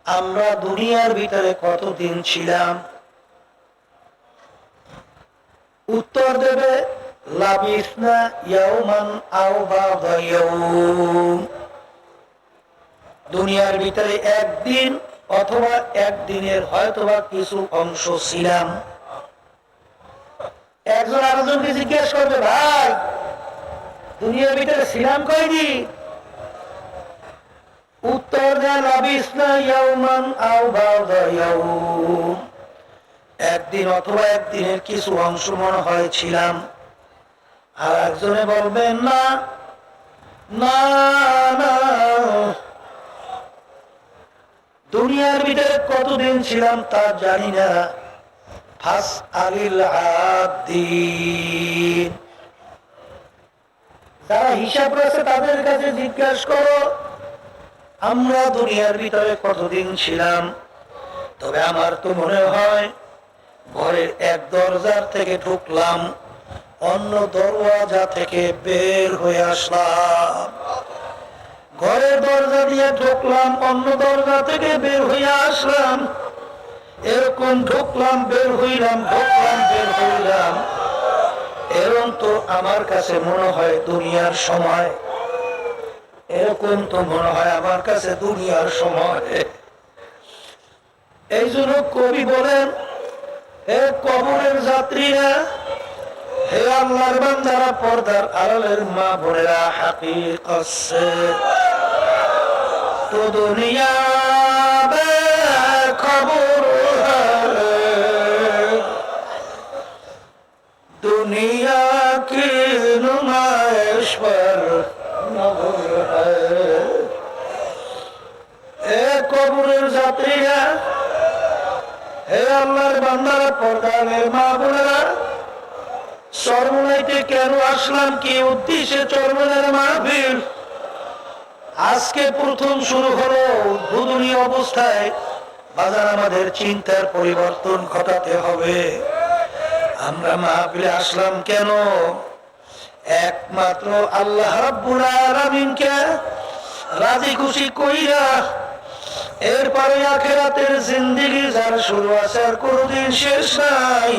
আমরা দুনিয়ার ভিতরে কতদিন ছিলাম? উত্তর দেবে লাবিসনা ইয়াওমান আও বা'দা ইয়াওম। দুনিয়ার ভিতরে একদিন অথবা একদিনের হয়তোবা কিছু অংশ ছিলাম। একজন আরেকজনকে জিজ্ঞেস করবে, ভাই দুনিয়ার ভিতরে ছিলাম কয়দিন? উত্তর দেয় লাবিসনা ইয়াওমান আও বা'দা ইয়াওম। একদিন অথবা একদিনের কিছু অংশ মনে হয় ছিলাম। আর একজনে বলবেন না না না, দুনিয়ার ভিতরে কতদিন ছিলাম তা জানি না। ফাসআলিল আদিন, যারা হিসাব রয়েছে তাদের কাছে জিজ্ঞাসা করো আমরা দুনিয়ার ভিতরে কতদিন ছিলাম। তবে আমার তো মনে হয় ঘরের এক দরজার থেকে ঢুকলাম, অন্য দরওয়াজা থেকে বের হয়ে আসলাম। ঘরের দরজা দিয়ে ঢুকলাম, অন্য দরজা থেকে বের হয়ে আসলাম। এরকম ঢুকলাম বের হইলাম, ঢুকলাম বের হইলাম। এরকম তো আমার কাছে মনে হয় দুনিয়ার সময়। এরকম তো মনে হয় আমার কাছে দুনিয়ার সময়। এই জন্য কবি বলেন, হে কবরের যাত্রীরা, হে আল্লাহর বান্দারা, পর্দার আড়ালের মা বোনেরা, হাকিকত সে তো দুনিয়া বে খবর হ্যায়, দুনিয়া কি নুমাইশ পর নজর হ্যায়। হে কবরের যাত্রীরা, হে আল্লাহর বান্দারা, পর্দার মা বোনেরা, চরমনাইতে কেন আসলাম, কি উদ্দেশ্যে চরমনার মাহফিল? আজকে প্রথম শুরু হলো উদ্বোধনী অবস্থায়। বাজার আমাদের চিন্তার পরিবর্তন ঘটাতে হবে। আমরা মাহফিলে আসলাম কেন? একমাত্র আল্লাহ রাব্বুল আলামিনকে রাজি খুশি কইরা এরপরে আখিরাতের জিন্দেগি যার শুরু আছে আর কোনদিন শেষ নাই,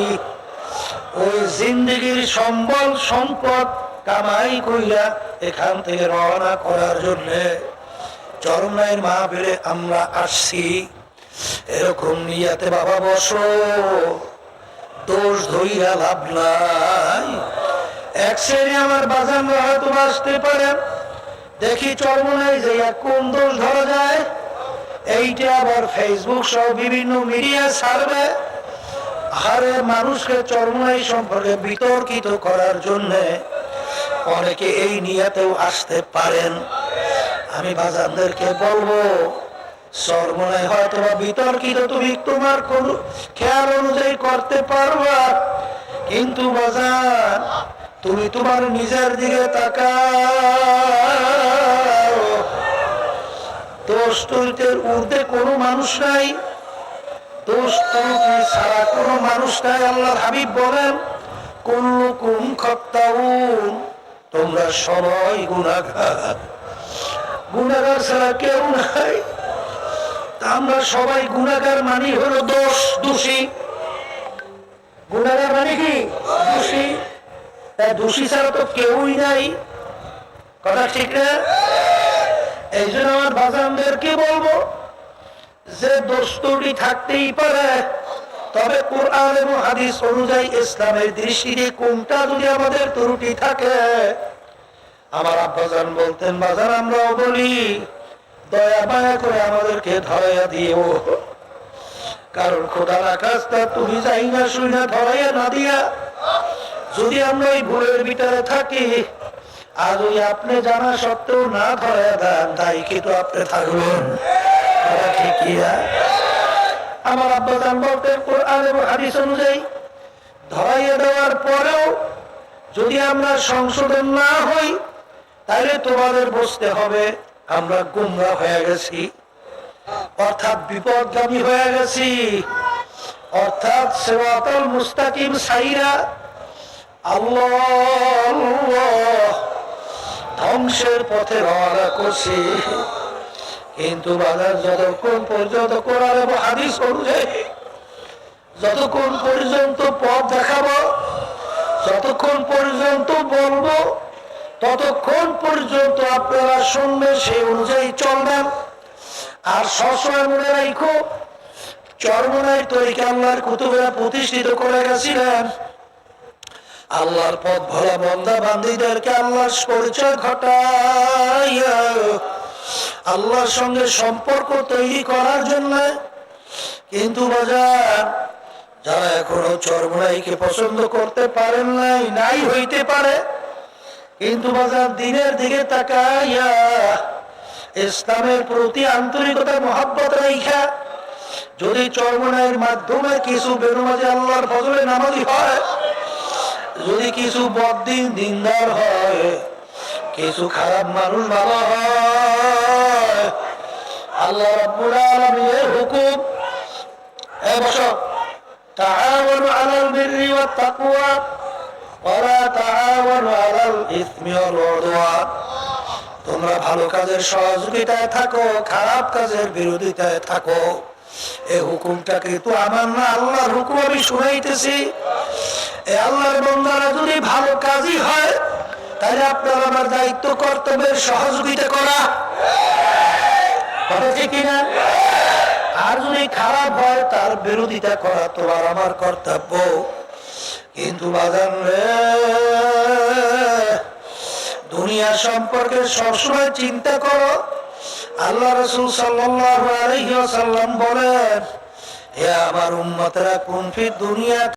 ওই জিন্দেগির সম্বল সম্পদ কামাই কইরা এখান থেকে রওনা করার জন্য চরমনাইয়ের মাহফিলে আমরা আসছি। এরকম নিয়াতে বাবা বসো, দোষ ধইরা লাভ নাই। এক শ্রেণী আমার বাজানরা হয়তো আসতে পারেন, দেখি চরমনাই যে কোন দোষ ধরা যায়, এইটা আবার ফেসবুক সহ বিভিন্ন মিডিয়া ছাড়বে। আরে মানুষকে চরমনাই সম্পর্কে বিতর্কিত করার জন্য অনেকে এই নিয়াতেও আসতে পারেন। আমি বাজানদেরকে বলবো, চরমনাই হয়তো বিতর্কিত তুমি তোমার কোন খেয়াল অনুযায়ী করতে পারবা, কিন্তু বাজান তুমি তোমার নিজের দিকে তাকাও। দোষ তৈরির ঊর্ধ্বে কোনো মানুষ নাই, দোষ তৈরি ছাড়া কোনো মানুষ নাই। আল্লাহর হাবিব বলেন, কুল্লুকুম খাত্তাউন, তোমরা সবাই গুনাহগার, গুনাহগার ছাড়া কেউ নাই। আমরা সবাই গুনাহগার, মানি হলো দোষ দোষী। গুনাহগার মানে কি? দোষী। তাই দোষী ছাড়া তো কেউই নাই, কথা ঠিক না? এই জন্য আমার বাজানদেরকে বলবো যে দোষ ত্রুটি থাকতেই পারে, তবে কোরআন এবং হাদিস অনুযায়ী ইসলামের দৃষ্টিতে কোনটা যদি আমাদের ত্রুটি থাকে, আমার আব্বাজান বলতেন, বাজান আমরাও বলি দয়া মায়া করে আমাদেরকে ধরাইয়া দিও। কারণ খোদার আকাশটা তুমি যাই না শুই না ধরাইয়া না দিয়া যদি আমরা ওই ভুলের ভিতরে থাকি, আজ ওই আপনি জানা সত্ত্বেও না ধরাইয়া দেন, তাই কিন্তু আপনি থাকবেন। আমার আব্বাজান বলতেন, কোরআন এবং হাদিস অনুযায়ী ধরাইয়া দেওয়ার পরেও যদি আমরা সংশোধন না হই, তাহলে তোমাদের বুঝতে হবে আমরা গুমরা হয়ে গেছি, অর্থাৎ বিপদগামী হয়ে গেছি, অর্থাৎ সিরাতাল মুস্তাকিম সাইরা আল্লাহ ধ্বংসের পথে রওনা করছি। কিন্তু বাজার যতক্ষণ পর্যন্ত কোরআন এবং হাদিস অনুযায়ী যতক্ষণ পর্যন্ত পথ দেখাবো, যতক্ষণ পর্যন্ত বলবো, ততক্ষণ পর্যন্ত আপনারা শুনবেন, সেই অনুযায়ী চলবেন। আর সবসময় মনে রাখো, চরমনাই তরিকা আল্লাহর কুতুবেরা প্রতিষ্ঠিত করে গেছিলেন। আল্লাহর পথ ভোলা বান্দা বান্দীদেরকে আল্লাহর পরিচয় ঘটাইয়া আল্লাহর সঙ্গে সম্পর্ক তৈরি করার জন্য। কিন্তু বাজার যারা এখনো চরমনাইকে পছন্দ করতে পারেন নাই হইতে পারে, কিন্তু বাজার দিনের দিকে তাকাইয়া ইসলামের প্রতি আন্তরিকতা মহব্বত রাইখা যদি চরমনাইয়ের মাধ্যমে কিছু বেরুমাঝে আল্লাহর ফজলে নামাজি হয়, যদি কিছু বদ্দিন দিনদার হয়, কিছু খারাপ মানুষ ভালো হয়, আল্লাহ রাব্বুল আলামিনের হুকুম বসো তাআওয়ানু আলাল বিররি ওয়াত তাকওয়া ওয়া লা তাআওয়ানু আলাল ইসমি ওয়াল উদওয়ান। তোমরা ভালো কাজের সহযোগিতায় থাকো, খারাপ কাজের বিরোধিতায় থাকো। এই হুকুমটা কিন্তু আমার না, আল্লাহর হুকুম আমি শুনাইতেছি। এই আল্লাহর বান্দারা যদি ভালো কাজই হয়, তাহলে আপনার আমার দায়িত্ব কর্তব্যের সহযোগিতা করা, কথা ঠিক কিনা? আর যদি খারাপ হয়, তার বিরোধিতা করা তোমার আমার কর্তব্য। কিন্তু বাজান রে, দুনিয়া সম্পর্কে সবসময় চিন্তা করো। আল্লাহ রাসূল সাল্লাল্লাহু আলাইহি ওয়াসাল্লাম বলেন, হে আমার উম্মতেরা, কুন ফি দুনিয়া